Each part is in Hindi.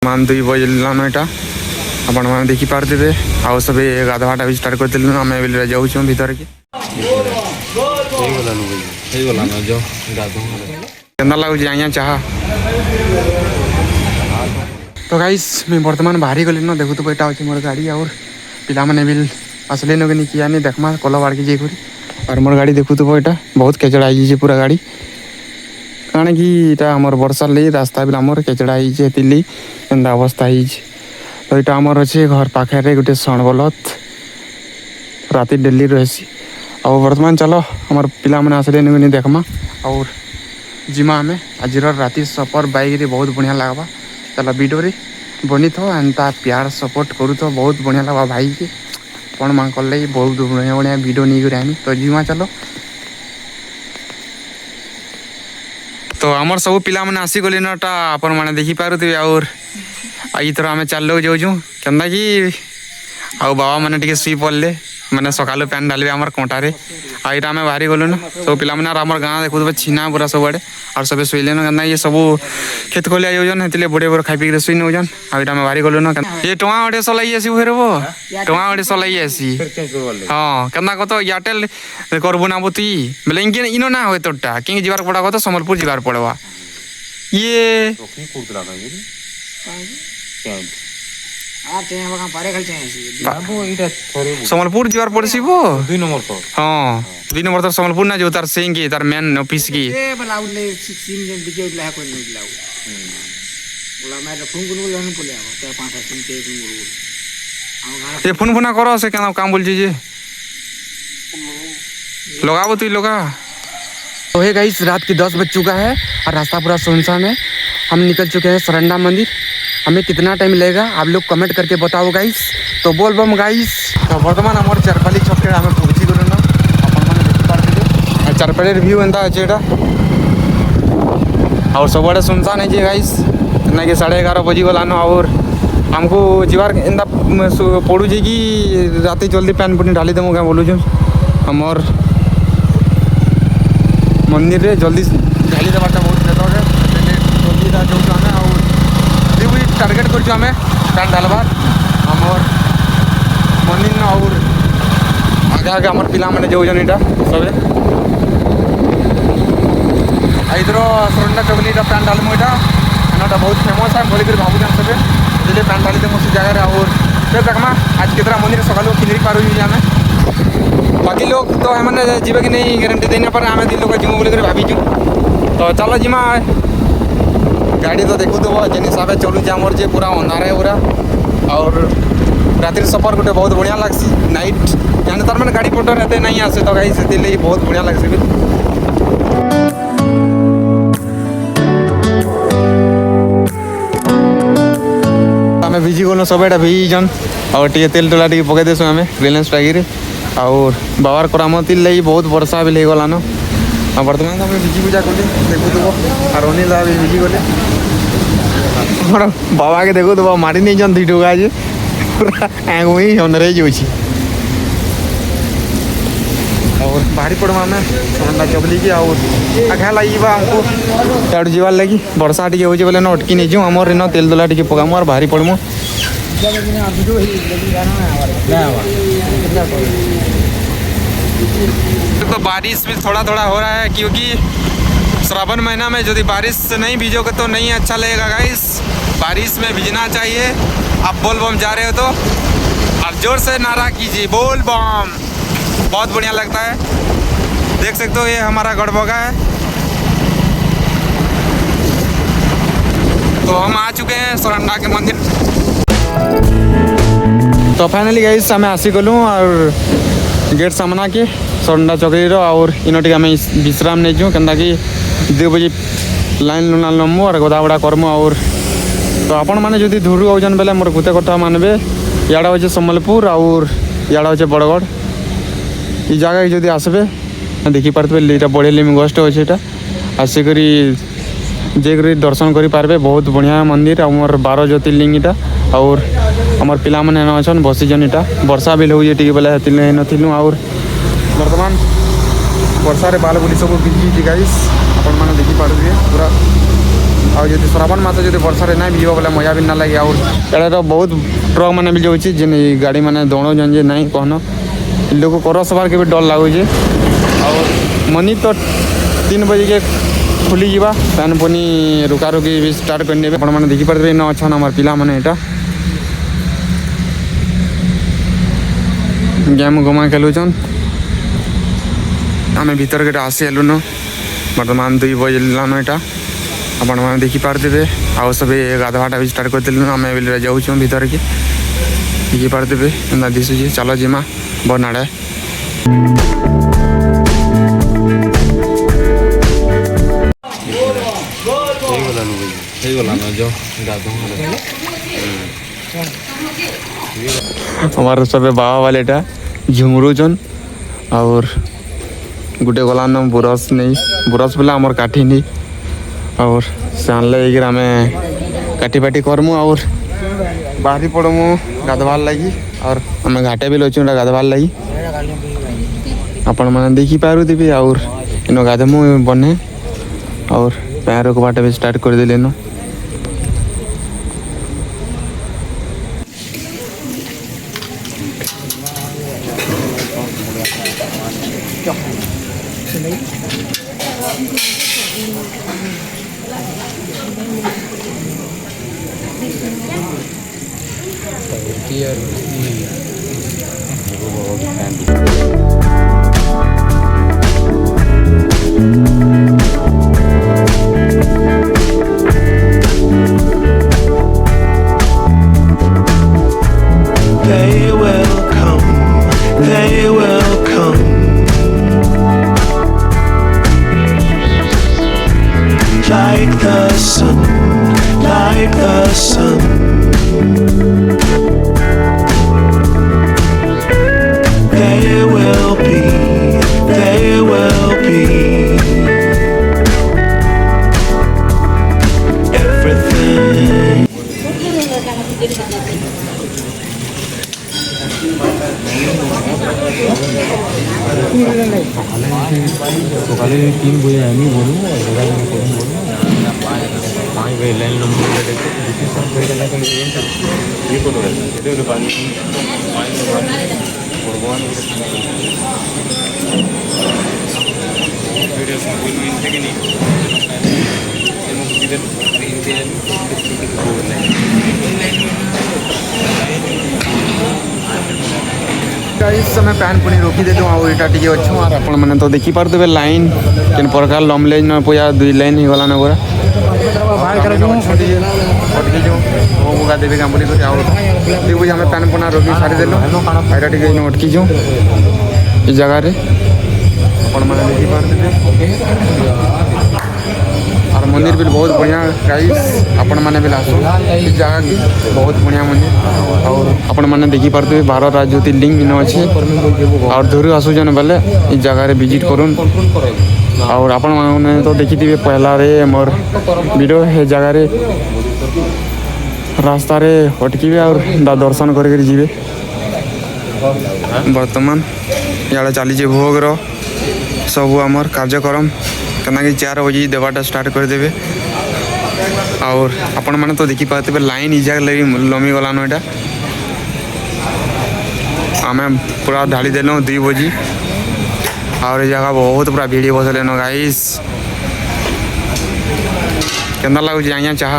बर्तमान 2 बजलान यहाँ आपण मैंने देखिपारे आउ सब गाधवाटा भी स्टार्ट कर आम जाऊँ भीतर के केन्दा लगुच आज्ञा चाह तो गाइस मैं बर्तमान बाहरी गली न देखु तो यहाँ अच्छे मोर गाड़ी और पिला मैंने भी आसले न कि किया नहीं देखमा कल बाड़ के जाकर और मोर गाड़ी देखु तो यहाँ बहुत केचड़ा आई पूरा गाड़ी कण कि यहाँ आमर वर्षा लगी रास्ता भी आमर केचड़ा होती एंता अवस्था हो तो यहाँ आमर अच्छे घर पाखे गोटे सण बलत राति डेली रही आ बर्तमान चलो आमर पिला मैंने आसले न देखमा और जिमा आम आज राति सफर बाइक रे बहुत बढ़िया लगवा चलो वीडियो रे बनी थो एंता प्यार सपोर्ट करू तो बहुत बढ़िया लगा भाई के कौन माँ कल बहुत बढ़िया बढ़िया वीडियो नहीं कर आनी तो जिमा चलो तो आमर सब पिला मैंने आसी गली नटा आपण मैंने देखी पारुथे और इथर आम चल जाऊँ केन्दा कि आउ बाबा मैंने टे शुई पड़े मैंने सकालू पैन ढालवे आम कंटारे आईटा आम बाहरी गलु न सब पिला आम गाँ देखु छीना पूरा सब आड़े और सब शुले ना ये सब खेत खोलिया जाऊन हेतु बड़े बड़े खाई पी शुई नौन आईटा आम बाहरी गलु न ये टोआ अढ़े सलाई आसी फेर टोआ अढ़े सलाई आसी हाँ केन्दा कत एयरटेल करबू ना बुती बोले इनके इन ना हुए तोटा कि जीवार पड़ा कत सम्बलपुर जीवार पड़वा ये सम्बलपुर जीवार पड़सी वो 2 नंबर तो हाँ 2 नंबर तो सम्बलपुर ना जो तार सिंह की तार मेन ऑफिस की ये फोन फोना करो से क्या काम बोल जे लगाबो तू लगा तो है गाइस रात की 10 बज चुका है और रास्ता पूरा सुनसान है हम निकल चुके हैं सरंडा मंदिर हमें कितना टाइम लगेगा आप लोग कमेंट करके बताओ गाइस तो बोल बम गाइस तो बर्तमान हमारे चारपाली छक आम पहुँची गलु न आप चारपाली व्यू एंता अच्छे और सब आड़े सुनसान है गाइस ना कि 11:30 बजी गलान और आमको जीवार एंता पड़ू कि राति जल्दी पैन पुनी ढाली देमु क्या बोलूँ हमर मंदिर रे जल्दी ढाली देवाटा बहुत बेहतर है जल्दी जाऊँ आम और टार्गेट कर पैन ढालबार आमर मंदिर और आगे आगे आमर पिला मैंने जाऊन यहाँ सबे इधर सरंडा चौगली पैन ढालमु यहाँ बहुत फेमस है बोलिक भावुन सबे पैन ढाली देमु से जगह और फिर देखमा आज कितना मंदिर सकाल किनरी पार आम बाकी लोग तो मैंने जीवे कि नहीं गारंटी देने पर आम 3 लोग जीव बोलिक भावीचु तो चलो जिमा गाड़ी तो देखु तो जिन हिसाब से चलू आमर जे पूरा अंधार है पूरा और रातिर सफर गोटे बहुत बढ़िया लगसी नाइट यानी तार मैंने गाड़ी पटर एते नहीं आसे तो गाई से बहुत बढ़िया लगसी आम भिजी गलु सब एटा भिजन और टे तेल टोला टे पकई देसु आम बैलेंस टाइम और बाबार करामती लगी बहुत वर्षा भी गलान बर्तमान तो हमें भिजी पूजा कले देखु तो और अनिल भी भिजी गले बाबा के देखु तो मारी नहीं जन 2 टुका जे पूरा आँगू ही अंदर जाऊँ और बाहरी पड़मा आम सरंडा चौगली की और आगे लगे आमको त्याड़ू जीवार लगी वर्षा टी हो बोले न अटकी नहीं जाऊँ आमर इन तेल दोला टी पकामु और बाहरी पड़मु तो बारिश भी थोड़ा थोड़ा हो रहा है क्योंकि श्रावण महीना में यदि बारिश से नहीं भीजोगे तो नहीं अच्छा लगेगा गाइस बारिश में भीजना चाहिए आप बोल बम जा रहे हो तो और जोर से नारा कीजिए बोल बम बहुत बढ़िया लगता है देख सकते हो ये हमारा गढ़बोगा है तो हम आ चुके हैं सरंडा के मंदिर तो फाइनली गाइस हमें आसी गलु और गेट सामना के सरंडा चौकरी और इन टे विश्राम नहीं जाऊँ क्या कि 2 बजे लाइन लुना नमु और गदा बड़ा करमु और तो आपण मैंने जब धूर आउन बेले मोर गुते कथा मानबे इड़ा हे सम्बलपुर और इड़ा हे बड़गढ़ ये जगह जदि आसबे देखिपारे ये बढ़िया लिंगस्ट अच्छे यहाँ आसिक जेकर दर्शन करें बहुत बढ़िया मंदिर आमर 12 ज्योतिर्लिंग इटा और आमर पिला माने अच्छन बसीजन इटा वर्षा भी हो बोले नथिलु और बर्तमान वर्षा रे बाल बुली सब भिजी गाइस आपण मैंने देखिपारे पूरा आउ जदि श्रावण मास जदि वर्षा ना भी बोले मजा भी ना लगे। और इधर तो बहुत ट्रक मैंने भी जाऊँगी जेन गाड़ी मैंने दौड़न जे नहीं कहन लोग क्रॉस बार के भी डर लगुचे। और मनी तो 3 बजे के खुली जावा पैन पुनी रुका रुकी भी स्टार्ट करने आपने देखिपारे इन अच्छा आम पिला मैंने यहाँ गेम गुमा खेलुचन। आम भीतर के आसी हेलुन बर्तमान 2 बजलान यहाँ आपण मैंने देखिपारे आउ सब गाधवाटा भी स्टार्ट करदेलु आम जाऊँ भीतर के देखिपारे एंता दिशुचे चलो जिमा बनाड़े। हमारे सब बाबा वाले झुमरुचन और गुटे गलान बुरस नहीं बुरस बोला आमर काठी नहीं और से आनले आम काटी पाटी करमु और बाहरी पड़मु गाधवार लगी। और आम घाटे भी लचु गाधवार लगी आपण मैंने देखिपारे और इन गाधमु बने और पैर को बाटे भी स्टार्ट कर देले न। They will come. Like the sun, like the sun. They will be, they will be everything. সকালে 3 বজে আমি বলবো যোগাযোগ করুন বলবো 5 বজে লাইন নম্বর দেখতে ডিসিশন হয়ে গেল কিন্তু ये को तो এটা হলো পানি ভগবান ভিডিও সাবমিট থেকে নি এমন ভিডিও इस समय पैन पुणी रोकी देलु और इटा टिके अच्छु और आपण माने तो देखि पारदे लाइन केन प्रकार लमलेज न पोया 2 लाइन ही गला न गोरा बाहर कर जो अटके जो वो मुगा देबे काम बोली कर और देखो हमें पैन पुना रोकी सारी देलु आइरा टिके न अटकी जो इस जगह रे आपण माने देखि पारदे और मंदिर भी बहुत बढ़िया गाइस आपण माने भी आसो इस जगह की बहुत बढ़िया मंदिर और आपण माने देखि पारते 12 राज्य ज्योतिर्लिंग इन अच्छे और दूर आसुजन बेले इस जगह रे विजिट करूँ। और आपण माने तो देखी थे पहला रे मोर वीडियो है जगह रे रास्ता रे अटकी और दर्शन करके जीवे। वर्तमान इे चली भोग रो सब आमर कार्यक्रम कना कि 4 बजे देवाटा स्टार्ट करदेवे। और आपण माने तो देखी पाते लाइन इजा लमी गलान यहाँ आम पूरा ढाली देलु 2 बजे और जगह बहुत पूरा भीड़ बसले न गाइस केना लगुच आज्ञा चाह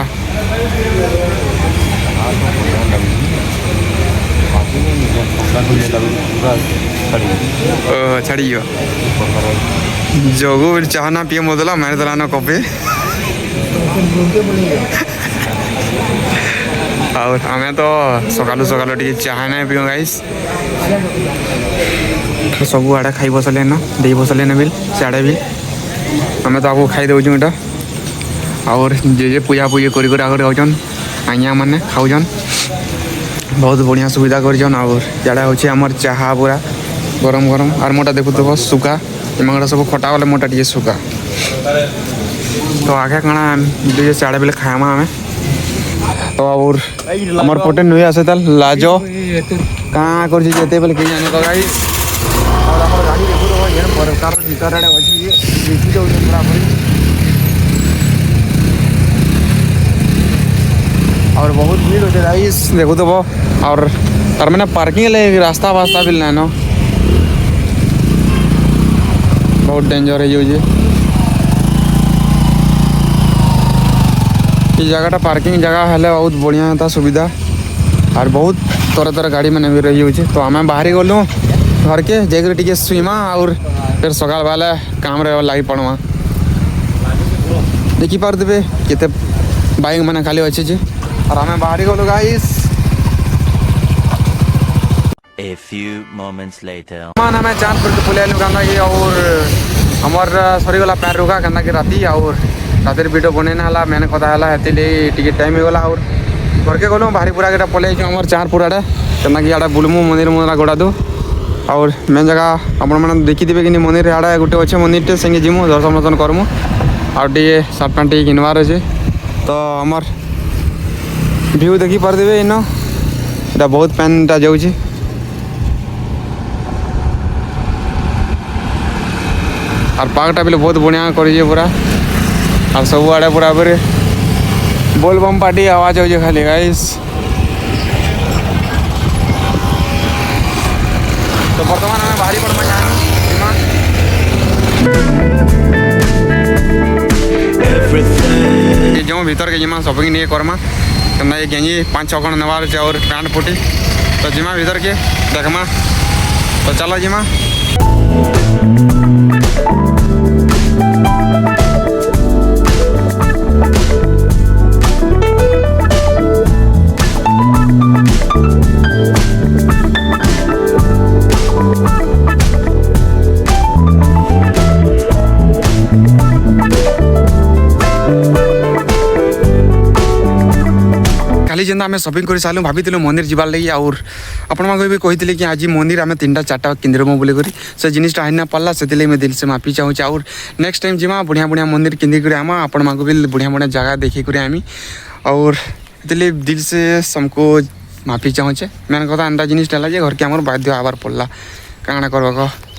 छाड़ी जोगू चाहना पिए मोदला मार दलाना कपे और आम तो सकालू सकालू टी चाह ना पियो गाइस सब आड़े खाई बसले न दे बसले न बिल सियाड़े भी आम तो आपको खाई दौचु इटा और जे पूजा पूजी कर आउन आज्ञा मैंने खाऊन बहुत बढ़िया सुविधा करछन। और इड़ा हूँ आमर चाह पूरा गरम गरम और मोटा देखु तो सुखा इमागड़ा सब खटा वाले मोटा टी सुखा तो आगे काଣା सियाड़े बेले खाएमा आम तो और आमर पटे नुई आसे लाज कहाँ कर बेले कहीं जाने तो गाइस और आमर गाड़ी देखु तो ये प्रकार भीतर आड़े अच्छे देखी जाऊँ पूरा और बहुत भीड़ होते गाइस देखो तो वो और तार मैंने पार्किंग ले रास्ता वास्ता भी लेना बहुत डेंजर है ये जगह पार्किंग जगह है बहुत बढ़िया था सुविधा और बहुत तरह तरह गाड़ी मैंने भी रही हुई तो आम बाहरी गलु घर के जाकर टी शुमा और फिर सकाल बेला काम लगी पड़वा देखी पारे केते बाइक मैंने खाली अच्छे और आम बाहरी गलु guys A few moments later. मान हमें चांद पर पुलिया कहना कि और हमार सरीगला पैर रुका कहना कि राति और रातिर वीडियो बनेना है मैंने कथा है टिके टाइम हो गला और घर के गलु बाहरी पूरा गेटा पलि आम चाँदपुर आड़े कहना कि आड़े बुलमु मंदिर मुरा गोड़ा दो और मेन जगह आपण मैंने देखिथे कि मंदिर आड़े गोटे अच्छे मंदिर संगे जीमु दर्शन वर्शन करमु और टे सार्ट पैंट टे किनवार अच्छे तो आमर व्यू देखी पारे इन इटा बहुत पैंटा जाऊँगी और पार्कटा भी बहुत बढ़िया कर पूरा और सब आड़े पूरा पूरे बोल बम पार्टी आवाज हो खाली गाइस तो बर्तमान हमें बाहरी पड़मा Everything. जो भीतर के जिमा शॉपिंग नहीं करमा कहना ये गेंजी 5-6 खंड नेवार अच्छे और पैंट पुटी तो जिमा भीतर के देखमा तो चलो जिमा खाली जेनता आम शॉपिंग कर सारूँ भाभी मंदिर जाबार लगी और आपण मानक भी कही कि आज मंदिर आम 3-4टा किंद्रमु बोलिक से जिनटा हाई ना पाला से दिल से माफी चाहूँचे और नेक्स्ट टाइम जीमा बढ़िया बढ़िया मंदिर किंदी आम आपण मानक भी बढ़िया बढ़िया जगह देखिक आमी और दिल से सबको माफी चाहूँचे मैंने कथा एंता जिनटा है घर के आमर बाध्य आबार पड़ला काଣା करबा कह